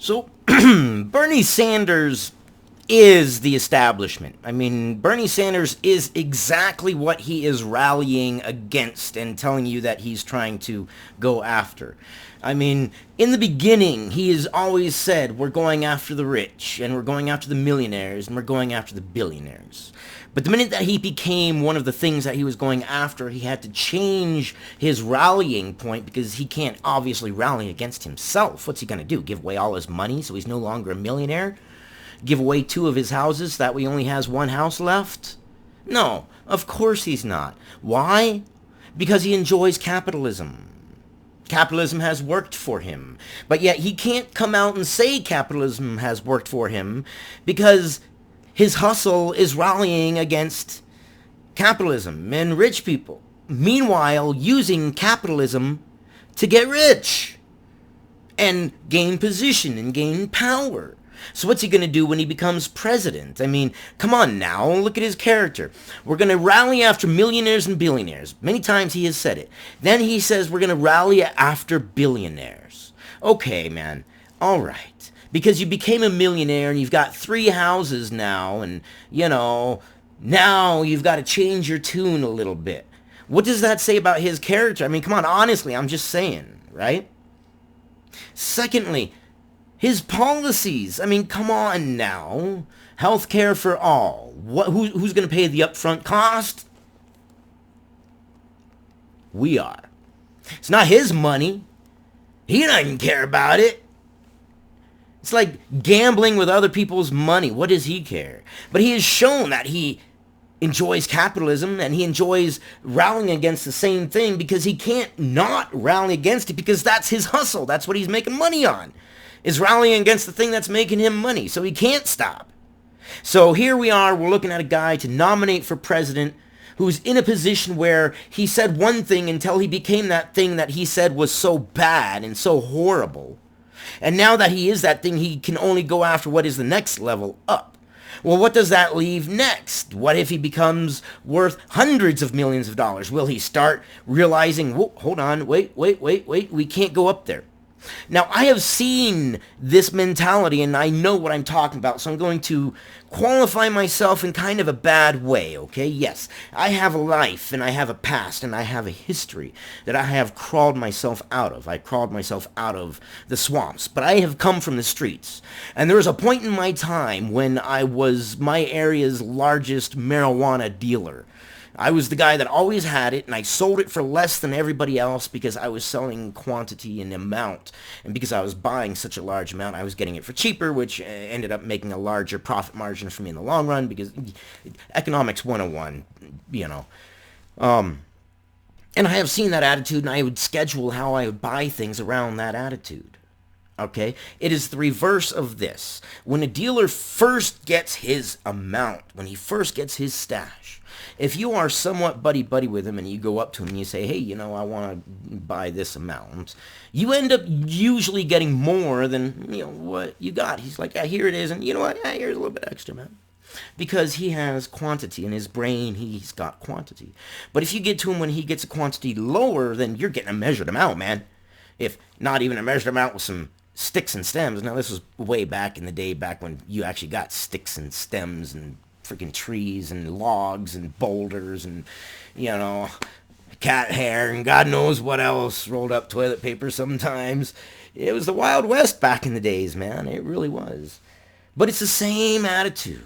So, Bernie Sanders is the establishment. I mean, Bernie Sanders is exactly what he is rallying against and telling you that he's trying to go after. I mean, in the beginning, he has always said, we're going after the rich, and we're going after the millionaires, and we're going after the billionaires. But the minute that he became one of the things that he was going after, he had to change his rallying point because he can't obviously rally against himself. What's he going to do? Give away all his money so he's no longer a millionaire? Give away 2 of his houses so that way he only has 1 house left? No, of course he's not. Why? Because he enjoys capitalism. Capitalism has worked for him. But yet he can't come out and say capitalism has worked for him because his hustle is rallying against capitalism and rich people. Meanwhile, using capitalism to get rich and gain position and gain power. So what's he going to do when he becomes president? I mean, come on now, look at his character. We're going to rally after millionaires and billionaires. Many times he has said it. Then he says we're going to rally after billionaires. Okay, man, all right. Because you became a millionaire and you've got 3 houses now and, now you've got to change your tune a little bit. What does that say about his character? I mean, come on, honestly, I'm just saying, right? Secondly, his policies. I mean, come on now. Healthcare for all. Who's going to pay the upfront cost? We are. It's not his money. He doesn't care about it. It's like gambling with other people's money. What does he care? But he has shown that he enjoys capitalism and he enjoys rallying against the same thing because he can't not rally against it because that's his hustle. That's what he's making money on, is rallying against the thing that's making him money. So he can't stop. So here we are. We're looking at a guy to nominate for president who's in a position where he said one thing until he became that thing that he said was so bad and so horrible. And now that he is that thing, he can only go after what is the next level up. Well, what does that leave next? What if he becomes worth hundreds of millions of dollars? Will he start realizing, whoa, hold on, wait, we can't go up there. Now, I have seen this mentality and I know what I'm talking about, so I'm going to qualify myself in kind of a bad way, okay? Yes, I have a life and I have a past and I have a history that I have crawled myself out of. I crawled myself out of the swamps, but I have come from the streets. And there was a point in my time when I was my area's largest marijuana dealer. I was the guy that always had it, and I sold it for less than everybody else because I was selling quantity and amount. And because I was buying such a large amount, I was getting it for cheaper, which ended up making a larger profit margin for me in the long run because economics 101, And I have seen that attitude, and I would schedule how I would buy things around that attitude. Okay? It is the reverse of this. When a dealer first gets his amount, when he first gets his stash, if you are somewhat buddy-buddy with him and you go up to him and you say, hey, I want to buy this amount, you end up usually getting more than, what you got. He's like, yeah, here it is, and you know what? Yeah, here's a little bit extra, man. Because he has quantity. In his brain, he's got quantity. But if you get to him when he gets a quantity lower, then you're getting a measured amount, man. If not even a measured amount with some sticks and stems. Now, this was way back in the day, back when you actually got sticks and stems and freaking trees and logs and boulders and, cat hair and God knows what else, rolled up toilet paper sometimes. It was the Wild West back in the days, man. It really was. But it's the same attitude.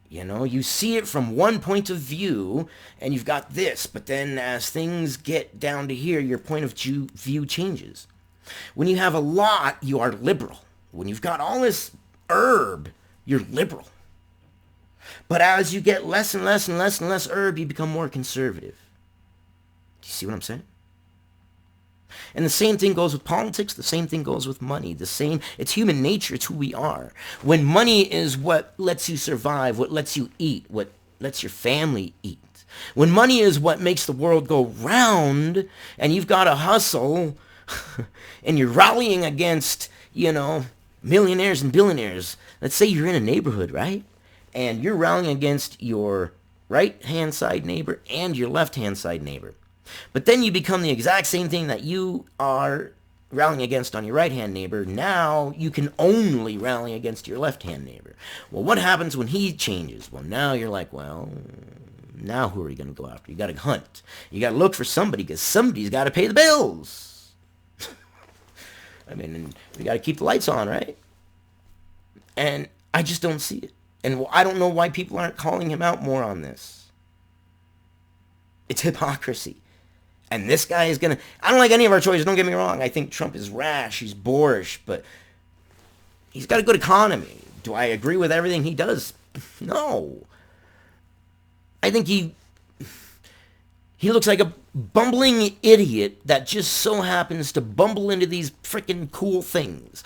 You see it from one point of view, and you've got this, but then as things get down to here, your point of view changes. When you have a lot, you are liberal. When you've got all this herb, you're liberal. But as you get less and less and less and less herb, you become more conservative. Do you see what I'm saying? And the same thing goes with politics. The same thing goes with money. It's human nature. It's who we are. When money is what lets you survive, what lets you eat, what lets your family eat. When money is what makes the world go round, and you've got to hustle, and you're rallying against, millionaires and billionaires. Let's say you're in a neighborhood, right? And you're rallying against your right-hand side neighbor and your left-hand side neighbor. But then you become the exact same thing that you are rallying against on your right-hand neighbor, now you can only rally against your left-hand neighbor. Well, what happens when he changes? Well, now you're like, well, now who are you going to go after? You got to hunt. You got to look for somebody because somebody's got to pay the bills. I mean, we got to keep the lights on, right? And I just don't see it. And I don't know why people aren't calling him out more on this. It's hypocrisy. And this guy is going to... I don't like any of our choices, don't get me wrong. I think Trump is rash, he's boorish, but he's got a good economy. Do I agree with everything he does? No. I think he looks like a bumbling idiot that just so happens to bumble into these freaking cool things.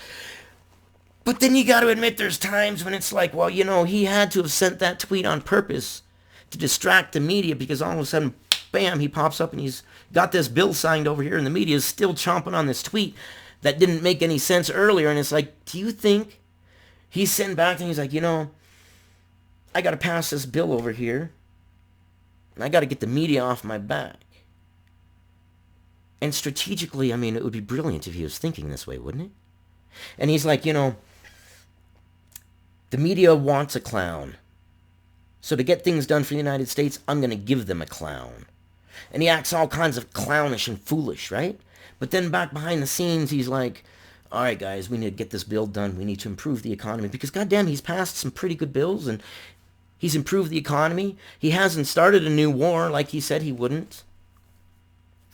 But then you got to admit there's times when it's like, well, you know, he had to have sent that tweet on purpose to distract the media because all of a sudden, bam, he pops up and he's got this bill signed over here and the media is still chomping on this tweet that didn't make any sense earlier. And it's like, do you think he's sitting back and he's like, you know, I got to pass this bill over here and I got to get the media off my back. And strategically, I mean, it would be brilliant if he was thinking this way, wouldn't it? And he's like, you know, the media wants a clown. So to get things done for the United States, I'm going to give them a clown. And he acts all kinds of clownish and foolish, right? But then back behind the scenes, he's like, all right, guys, we need to get this bill done. We need to improve the economy. Because, goddamn, he's passed some pretty good bills, and he's improved the economy. He hasn't started a new war like he said he wouldn't.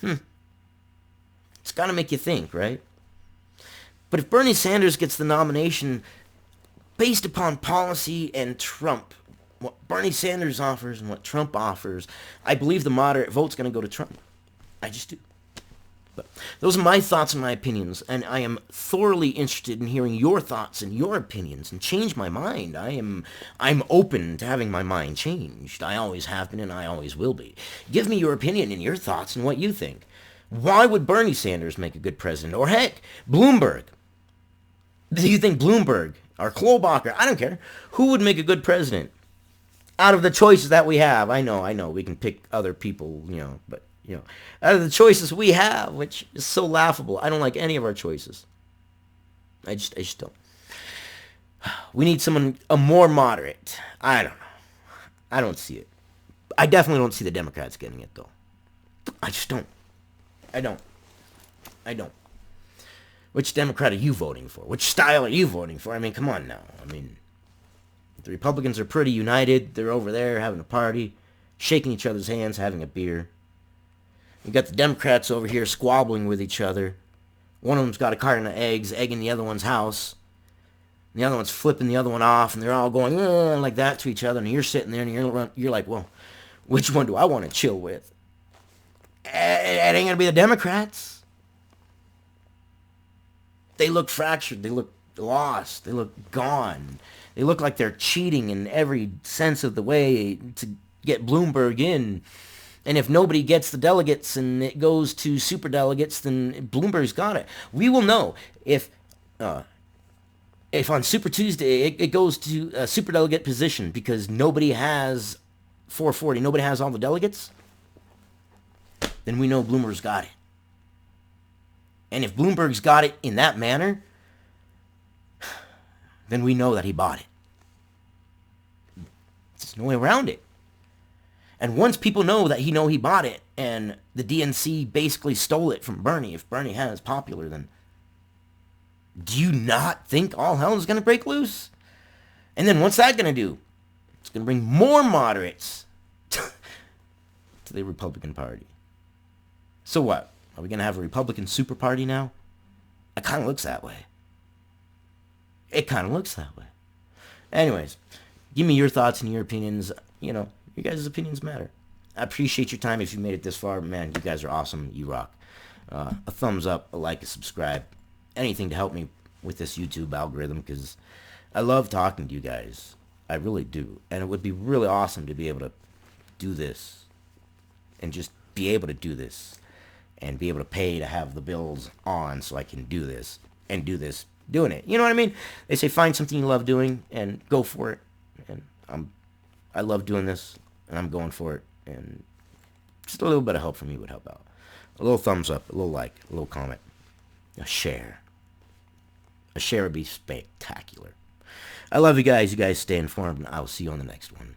It's got to make you think, right? But if Bernie Sanders gets the nomination based upon policy and Trump, what Bernie Sanders offers and what Trump offers, I believe the moderate vote's going to go to Trump. I just do. But those are my thoughts and my opinions, and I am thoroughly interested in hearing your thoughts and your opinions and change my mind. I'm open to having my mind changed. I always have been and I always will be. Give me your opinion and your thoughts and what you think. Why would Bernie Sanders make a good president? Or heck, Bloomberg. Do you think Bloomberg or Klobuchar, I don't care, who would make a good president? Out of the choices that we have, I know, we can pick other people, but, out of the choices we have, which is so laughable, I don't like any of our choices. I just don't. We need someone, a more moderate. I don't know. I don't see it. I definitely don't see the Democrats getting it, though. I just don't. I don't. Which Democrat are you voting for? Which style are you voting for? I mean, come on now. I mean, the Republicans are pretty united. They're over there having a party, shaking each other's hands, having a beer. You got the Democrats over here squabbling with each other. One of them's got a carton of eggs, egging the other one's house. And the other one's flipping the other one off, and they're all going like that to each other. And you're sitting there, and you're like, well, which one do I want to chill with? It ain't gonna be the Democrats. They look fractured. They look lost. They look gone. They look like they're cheating in every sense of the way to get Bloomberg in. And if nobody gets the delegates and it goes to superdelegates, then Bloomberg's got it. We will know if on Super Tuesday it goes to a superdelegate position because nobody has 440, nobody has all the delegates, then we know Bloomberg's got it. And if Bloomberg's got it in that manner, then we know that he bought it. There's no way around it. And once people know that he bought it, and the DNC basically stole it from Bernie, if Bernie is popular, then do you not think all hell is going to break loose? And then what's that going to do? It's going to bring more moderates to the Republican Party. So what? Are we going to have a Republican super party now? It kind of looks that way. Anyways, give me your thoughts and your opinions. Your guys' opinions matter. I appreciate your time if you made it this far. Man, you guys are awesome. You rock. A thumbs up, a like, a subscribe. Anything to help me with this YouTube algorithm, because I love talking to you guys. I really do. And it would be really awesome to be able to do this. And just be able to do this. And be able to pay to have the bills on so I can do this. And do this doing it. You know what I mean? They say find something you love doing and go for it. And I love doing this. And I'm going for it. And just a little bit of help from you would help out. A little thumbs up, a little like, a little comment. A share. A share would be spectacular. I love you guys. You guys stay informed, and I will see you on the next one.